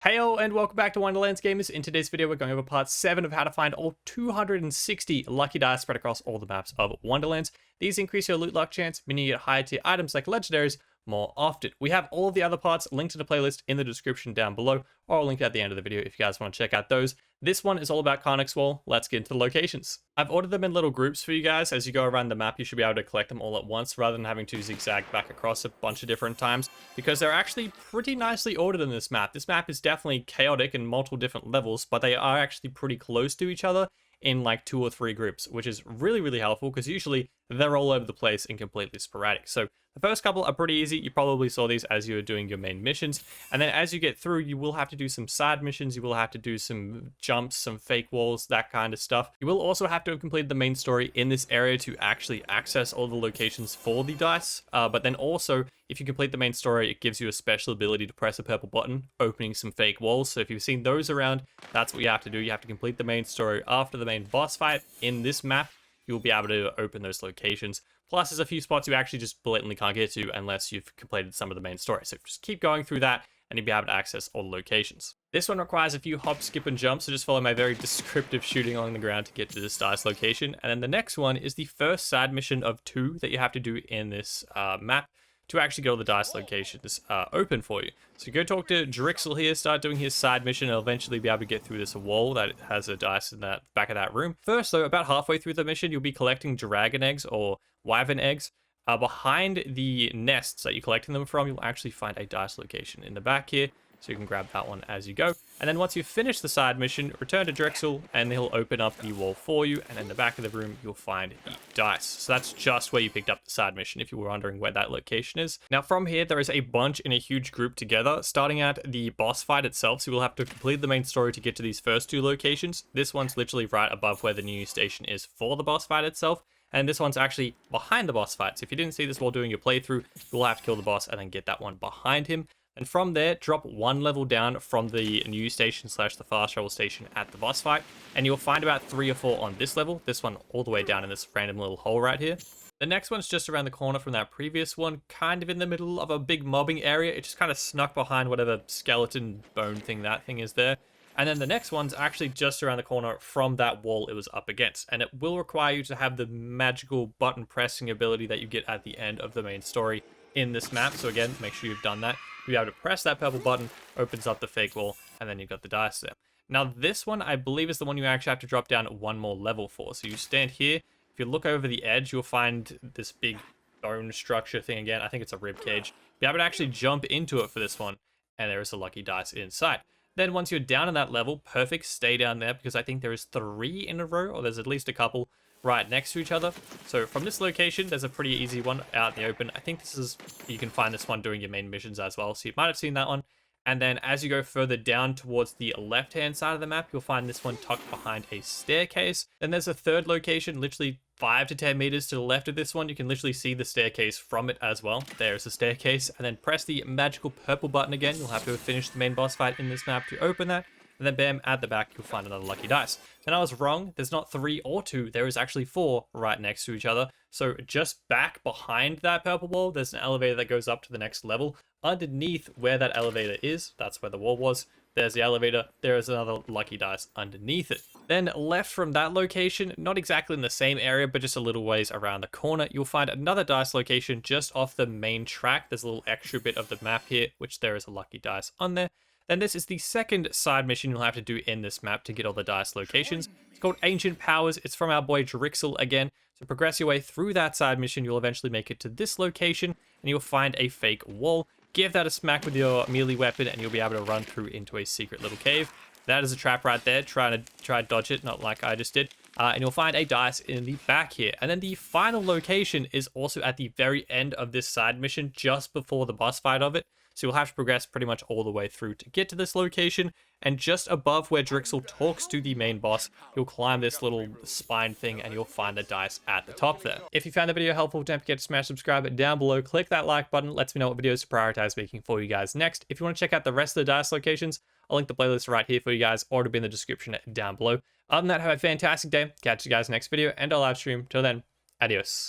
Heyo and welcome back to Wonderlands gamers. In today's video we're going over part 7 of how to find all 260 lucky dice spread across all the maps of Wonderlands. These increase your loot luck chance, meaning you get higher tier items like legendaries more often. We have all of the other parts linked in the playlist in the description down below, or I'll link at the end of the video if you guys want to check out those. This one is all about KARNOK'S. Let's get into the locations. I've ordered them in little groups for you guys. As you go around the map, you should be able to collect them all at once rather than having to zigzag back across a bunch of different times, because they're actually pretty nicely ordered in this map. This map is definitely chaotic in multiple different levels, but they are actually pretty close to each other in like 2 or 3 groups, which is really helpful because usually they're all over the place and completely sporadic. So the first couple are pretty easy. You probably saw these as you were doing your main missions, and then as you get through you will have to do some side missions, you will have to do some jumps, some fake walls, that kind of stuff. You will also have to have completed the main story in this area to actually access all the locations for the dice, but then also if you complete the main story it gives you a special ability to press a purple button opening some fake walls. So if you've seen those around, that's what you have to do. You have to complete the main story after the main boss fight in this map. You'll be able to open those locations. Plus, there's a few spots you actually just blatantly can't get to unless you've completed some of the main story. So just keep going through that and you'll be able to access all the locations. This one requires a few hop, skip, and jumps, so just follow my very descriptive shooting along the ground to get to this dice location. And then the next one is the first side mission of 2 that you have to do in this map to actually get all the dice locations open for you. So go talk to Drixel here, start doing his side mission, and he'll eventually be able to get through this wall that has a dice in that back of that room. First though, about halfway through the mission, you'll be collecting dragon eggs or wyvern eggs. Behind the nests that you're collecting them from, you'll actually find a dice location in the back here. So you can grab that one as you go. And then once you've finished the side mission, return to Drexel and he'll open up the wall for you. And in the back of the room, you'll find the dice. So that's just where you picked up the side mission if you were wondering where that location is. Now from here, there is a bunch in a huge group together, starting at the boss fight itself. So you will have to complete the main story to get to these first 2 locations. This one's literally right above where the new station is for the boss fight itself. And this one's actually behind the boss fight. So if you didn't see this while doing your playthrough, you'll have to kill the boss and then get that one behind him. And from there, drop 1 level down from the new station / the fast travel station at the boss fight. And you'll find about 3 or 4 on this level. This one all the way down in this random little hole right here. The next one's just around the corner from that previous one, kind of in the middle of a big mobbing area. It just kind of snuck behind whatever skeleton bone thing that thing is there. And then the next one's actually just around the corner from that wall it was up against. And it will require you to have the magical button pressing ability that you get at the end of the main story in this map. So again, make sure you've done that. You'll be able to press that purple button, opens up the fake wall, and then you've got the dice there. Now this one, I believe, is the one you actually have to drop down 1 more level for. So you stand here. If you look over the edge, you'll find this big bone structure thing again. I think it's a rib cage. You'll be able to actually jump into it for this one, and there is a lucky dice inside. Then once you're down in that level, perfect, stay down there because I think there is 3 in a row, or there's at least a couple right next to each other. So from this location, there's a pretty easy one out in the open. I think this is, you can find this one doing your main missions as well. So you might have seen that one. And then as you go further down towards the left-hand side of the map, you'll find this one tucked behind a staircase. Then there's a 3rd location, literally 5 to 10 meters to the left of this one. You can literally see the staircase from it as well. There's the staircase. And then press the magical purple button again. You'll have to have finished the main boss fight in this map to open that. And then bam, at the back, you'll find another lucky dice. And I was wrong. There's not 3 or 2. There is actually 4 right next to each other. So just back behind that purple wall, there's an elevator that goes up to the next level. Underneath where that elevator is, that's where the wall was. There's the elevator. There is another lucky dice underneath it. Then left from that location, not exactly in the same area, but just a little ways around the corner, you'll find another dice location just off the main track. There's a little extra bit of the map here, which there is a lucky dice on there. Then this is the second side mission you'll have to do in this map to get all the dice locations. It's called Ancient Powers. It's from our boy Drixel again. So progress your way through that side mission. You'll eventually make it to this location and you'll find a fake wall. Give that a smack with your melee weapon and you'll be able to run through into a secret little cave. That is a trap right there. Try to dodge it, not like I just did. And you'll find a dice in the back here. And then the final location is also at the very end of this side mission, just before the boss fight of it. So you'll have to progress pretty much all the way through to get to this location. And just above where Drixel talks to the main boss, you'll climb this little spine thing and you'll find the dice at the top there. If you found the video helpful, don't forget to smash subscribe down below. Click that like button. Lets me know what videos to prioritize making for you guys next. If you want to check out the rest of the dice locations, I'll link the playlist right here for you guys, or it'll be in the description down below. Other than that, have a fantastic day. Catch you guys next video and I'll live stream. Till then, adios.